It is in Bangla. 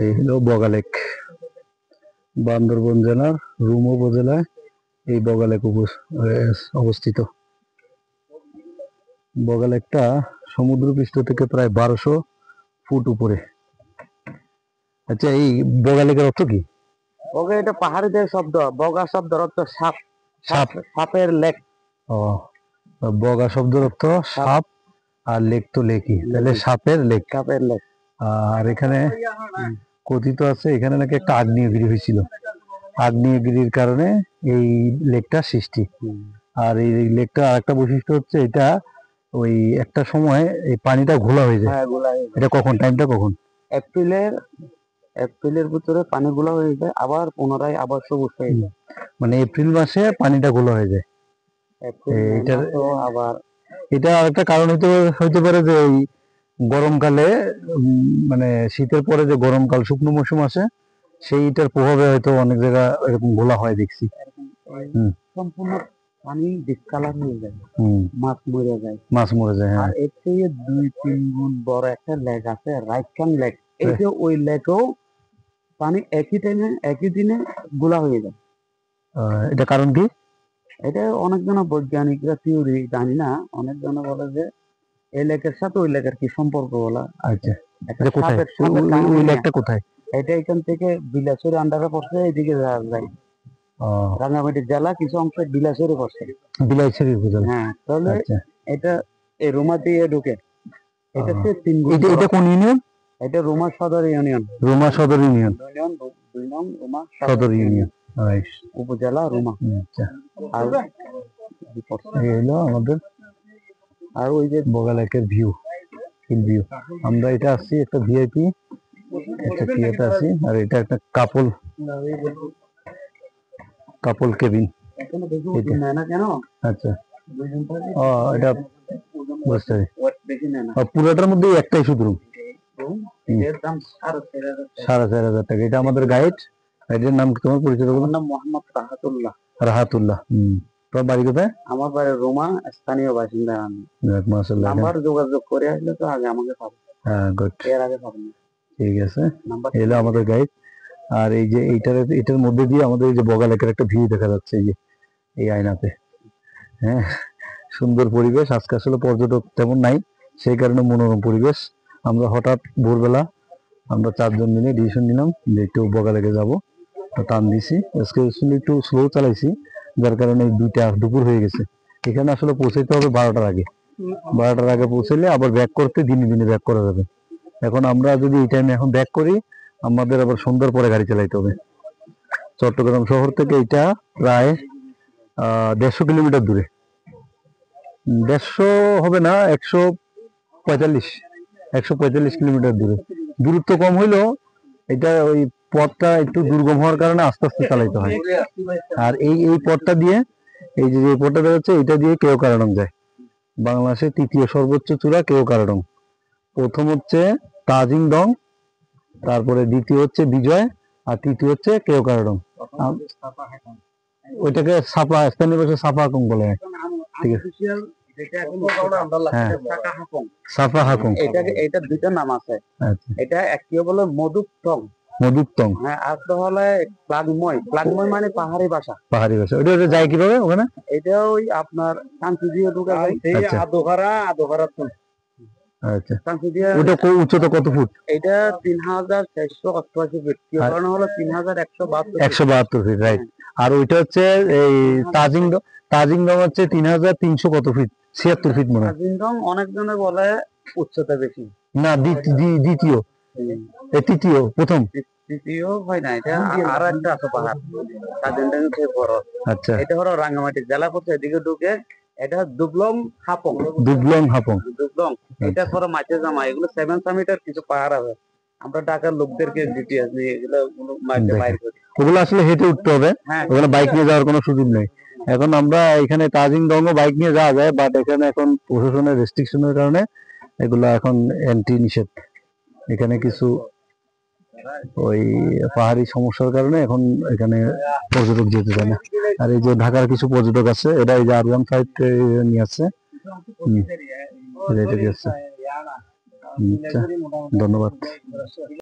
এই হলো বগা লেক, বান্দরবান জেলার রুম উপজেলায় এই বগা লেক অবস্থিত। বগা লেকটা সমুদ্রপৃষ্ঠ থেকে প্রায় 1200 ফুট উপরে। আচ্ছা, এই বগা লেকের অর্থ কি? বগা এটা পাহাড়িদের শব্দ, বগা শব্দের অর্থ সাপ, সাপের লেক। ও, বগা শব্দের অর্থ সাপ, আর লেক তো লেকই, তাহলে সাপের লেক। সাপের লেক। আর এখানে কথিত আছে এখানে নাকি একটা আগ্নেয়গিরি হয়েছিল, আগ্নেয়গিরির কারণে এই লেকটা সৃষ্টি। আর এই লেকটা আরেকটা বৈশিষ্ট্য হচ্ছে এটা ওই একটা সময় এই পানিটা ঘোলা হয়ে যায়। এটা কখন, টাইমটা কখন? এপ্রিলের ভিতরে পানি ঘোলা হয়ে যায়, আবার পুনরায় আবার সবুজ হয়ে যায়। মানে এপ্রিল মাসে পানিটা ঘোলা হয়ে যায়। আবার এটা আরেকটা কারণ হইতে পারে যে ওই গরমকালে, মানে শীতের পরে যে গরমকাল শুকনো মৌসুম আসে, সেইটার প্রভাবে হয়তো অনেক জায়গা এরকম ঘোলা হয় দেখছি। সম্পূর্ণ পানি ডিসকালার হয়ে যায়, মাছ মরে যায়। হ্যাঁ। আর এর থেকে 2-3 গুণ বড় একটা লেক আছে, রাইটকান লেক। এই যে ওই লেকেও পানি একই দিনে ঘোলা হয়ে যায়। এটা কারণ কি? এটা অনেকজন বৈজ্ঞানিকরা থিওরি, জানি না, অনেকজন বলে যে এই লেকের সাথে ওই লেকের কি সম্পর্ক বলা। আচ্ছা, ওই লেকটা কোথায়? এটা এখান থেকে বিলাসের আন্ডারে পড়ছে, এইদিকে যায় রাঙ্গামাটি জেলা কিছু অংশ বিলাসের পড়ছে। বিলাসেরি উপজেলা। হ্যাঁ, তাহলে এটা এই রুমা দিয়ে ঢুকে। এটা এটা কোন ইউনিয়ন? এটা রুমা সদর ইউনিয়ন। রুমা সদর ইউনিয়ন। 2 নং রুমা সদর ইউনিয়ন, উপজেলা রুমা। আচ্ছা, আর এই হলো আমাদের আর ওই যে বগা লেকের ভিউ, ভিউ। আমরা এটা আসছি একটা ভিআইপি একটা থিয়েটার আছি, আর এটা একটা কাপল কেবিন। আচ্ছা, ও এটা বুঝতে পারি। পুরোটার মধ্যে একটাই শুধু রুম, 4,500 টাকা। এটা আমাদের গাইড, গাইডের নাম কি? তোমার পরিচয়? নাম মোহাম্মদ রাহাতুল্লাহ। রাহাতুল্লাহ। তোমার বাড়ি কোথায়? আমার বাড়ি রোমা, স্থানীয় বাসিন্দা আমি। নাম্বার যোগাযোগ করে আসলে তো আগে আমাকে পাবে। হ্যাঁ, গুড, এর আগে পাবেন। ঠিক আছে। এলো আমাদের গাইড। আর এই যে এটার মধ্যে দিয়ে আমাদের এই যে বগা লেকের একটা ভিউ দেখা যাচ্ছে এই যে এই আয়নাতে। হ্যাঁ, সুন্দর পরিবেশ। আজকে আসলে পর্যটক তেমন নাই, সেই কারণে মনোরম পরিবেশ। আমরা হঠাৎ ভোরবেলা আমরা 4 জন মিলে ডিসিশন নিলাম যে একটু বগা লেকে যাবো, টান দিছি। আজকে একটু স্লো চালাইছি, যার কারণে 2টা দুপুর হয়ে গেছে। এখানে আসলে পৌঁছাইতে হবে 12টার আগে। 12টার আগে পৌঁছাইলে আবার ব্যাক করতে দিনে দিনে ব্যাক করা যাবে। এখন আমরা যদি এই টাইমে এখন ব্যাক করি, আমাদের আবার সন্ধ্যার পরে গাড়ি চালাইতে হবে। চট্টগ্রাম শহর থেকে এটা প্রায় 150 কিলোমিটার দূরে। 150 হবে না, 145 কিলোমিটার দূরে। দূরত্ব কম হইলেও এটা ওই পথটা একটু দুর্গম হওয়ার কারণে আস্তে আস্তে চালাইতে হয়। আর এই পথটা দিয়ে, এই যে পথটা বেরোচ্ছে, এটা দিয়ে কেওক্রাডং যায়। বাংলাদেশের 3য় সর্বোচ্চ চূড়া কেওক্রাডং। প্রথম হচ্ছে তাজিং ডং, তারপরে দ্বিতীয় হচ্ছে বিজয়, আর তৃতীয় হচ্ছে কেওক্রাডং। ওইটাকে সাপা, স্থানীয় ভাষায় সাপা হাকং বলে। ঠিক আছে, সাপা হাকং। এটা 2টা নাম আছে। এটা একটি বলে মধুকটং। হ্যাঁ, আর তো হলে প্লাগময় মানে পাহাড়ি ভাষা। ওটা যায় কিভাবে ওখানে? এটা ওই আপনার কাঞ্চি দিয়ে ঢুকে যায়। আদোহারা তো। আচ্ছা, ওটা উচ্চতা কত ফুট? এটা 3488 ফিট। কেওক্রাডং হলো 3172 ফিট, রাইট। আর ওইটা হচ্ছে এই তাজিং ডং হচ্ছে 3300 কত ফিট? 76 ফিট মনে হয়। তাজিং ডং অনেক জনে বলে উচ্চতা বেশি। না, দ্বিতীয়, তৃতীয়, প্রথম তৃতীয় হয় না, এটা আর একটা আছে পাহাড়। তাজিং ডং হচ্ছে বড়। আচ্ছা, এটা হলো রাঙ্গামাটি জেলা পড়ছে, এদিকে ঢুকে। এটা দুবলং হাপং। এটা ধরো মাঝে জামা, এগুলো 7 সামিটার কিছু পাহাড় আছে। আমরা ঢাকার লোকদেরকে জিপিএস নিয়ে এগুলো বাইর করি। ওগুলো আসলে হেঁটে উঠতে হবে, ওখানে বাইক নিয়ে যাওয়ার কোনো সুযোগ নেই। এখন আমরা এখানে তাজিং ডং বাইক নিয়ে যাওয়া যায়, বাট এখানে এখন প্রশাসনের রেস্ট্রিকশনের কারণে এগুলো এখন নিষেধ। এখানে কিছু ওই পাহাড়ি সমস্যার কারণে এখন এখানে পর্যটক যেতে চায় না। আর এই যে ঢাকার কিছু পর্যটক আছে, এরা এই যে R15 নিয়ে আসছে, ধন্যবাদ।